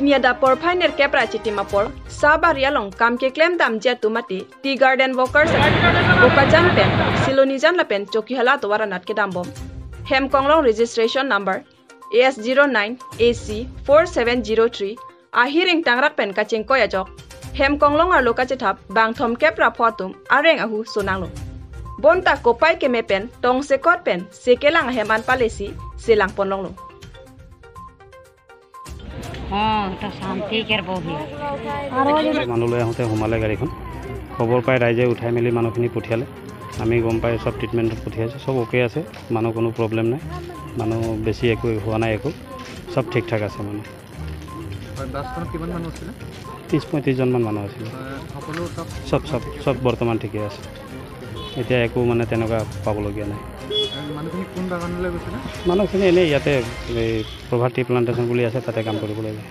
Kinia da por pioneer kepra chitimapor, Sabaria long kam keklm dam jetumati, tea garden workers, bokajan pen, silonijan la pen chokihala to waranat kedambom. Hemkonglong registration number AS09 AC 4703 ahiring tangrak pen ka Chengkoi ajok. Hemkonglong ar loka chethap bang thom kepra photum areng ahu sonanglo. Bonta kopai keme pen tong sekot pen sekelang heman palesi selang ponlonglo. মানুহ আহোঁতে সোমালে গাড়ীখন খবৰ পাই ৰাইজে উঠাই মেলি মানুহখিনি পঠিয়ালে আমি গম পাই সব ট্ৰিটমেণ্টত পঠিয়াইছোঁ সব অ'কে আছে মানুহ কোনো প্ৰব্লেম নাই মানুহ বেছি একো হোৱা নাই একো সব ঠিক ঠাক আছে মানে বাছখনত কিমান মানুহ আছিল 30-35 জনমান মানুহ আছিল সব সব সব বৰ্তমান ঠিকে আছে এতিয়া একো মানে তেনেকুৱা পাবলগীয়া নাই মানুহখিনি কোন বাগানলৈ গৈছিল মানুহখিনি এনেই ইয়াতে প্ৰভাৰ্টি প্লান্টেশ্যন বুলি আছে তাতে কাম কৰিবলৈ যায়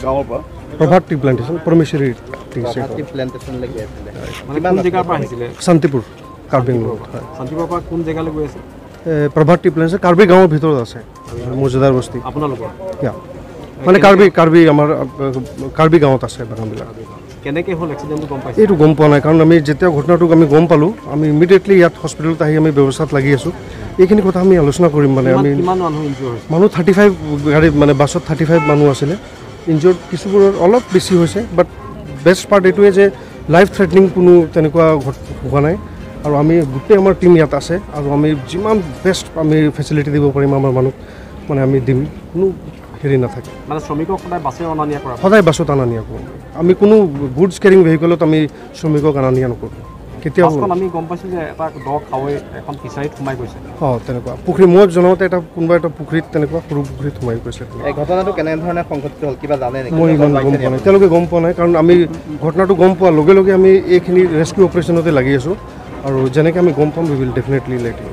গাঁৱৰ পৰা poverty plantation Parmeshwari poverty plantation লাগি আছিলে মানে কোন জেগাৰ পৰা আহিছিলে শান্তিপুৰ কাৰ্বি ৰোড শান্তিপুৰৰ পৰা কোন জেগালৈ গৈ আছে প্ৰভাৰ্টি প্লান্টেশ্যন কাৰ্বি গাঁৱৰ ভিতৰত আছে মৌজাদাৰ বস্তি আপোনালোকৰ মানে কাৰ্বি আমাৰ কাৰ্বি গাঁৱত আছে বাগানবিলাক কেনেকৈ হ'ল এক্সিডেণ্টটো গম পাইছে এইটো গম পোৱা নাই কাৰণ আমি যেতিয়া ঘটনাটোক আমি গম পালোঁ আমি ইমিডিয়েটলি ইয়াত হস্পিটেলত আহি আমি ব্যৱস্থাত লাগি আছোঁ এইখিনি কথা আমি আলোচনা কৰিম মানে আমি কিমান মানুহ ইনজিঅৰ হৈছে মানুহ 35 গাড়ী মানে বাছত 35 মানুহ আছিলে ইনজিঅৰ্ড কিছুবোৰৰ অলপ বেছি হৈছে বাট বেষ্ট পাৰ্ট এইটোৱে যে লাইফ থ্ৰেটনিং কোনো তেনেকুৱা হোৱা নাই আৰু আমি গোটেই আমাৰ টীম ইয়াত আছে আৰু আমি যিমান বেষ্ট আমি ফেচিলিটি দিব পাৰিম আমাৰ মানুহ মানে আমি দিম কোনো হেৰি নাথাকে মানে শ্ৰমিকক সদায় বাছে অনা নিয়া কৰা সদায় বাছত অনা নিয়া কৰোঁ আমি কোনো গুডছ কেৰিং ভেহিকলত আমি শ্ৰমিকক অনা নিয়া নকৰোঁ কেতিয়াও আমি গম পাইছোঁ যে এটা দ খাৱৈ এখন ফিচাৰীত সোমাই গৈছে তেনেকুৱা পুখুৰী মই জনাওঁতে এটা কোনোবা এটা পুখুৰীত তেনেকুৱা সৰু পুখুৰীত সোমাই গৈছে এই ঘটনাটো কেনেধৰণে সংঘটিত হ'ল কিবা জানে নেকি মই ইমান গম পোৱা নাই তেওঁলোকে গম পোৱা নাই কাৰণ আমি ঘটনাটো গম পোৱাৰ লগে লগে আমি এইখিনি ৰেস্কিউ অপাৰেশ্যনতে লাগি আছোঁ আৰু যেনেকৈ আমি গম পাম উই উইল ডেফিনেটলি লেট ইউ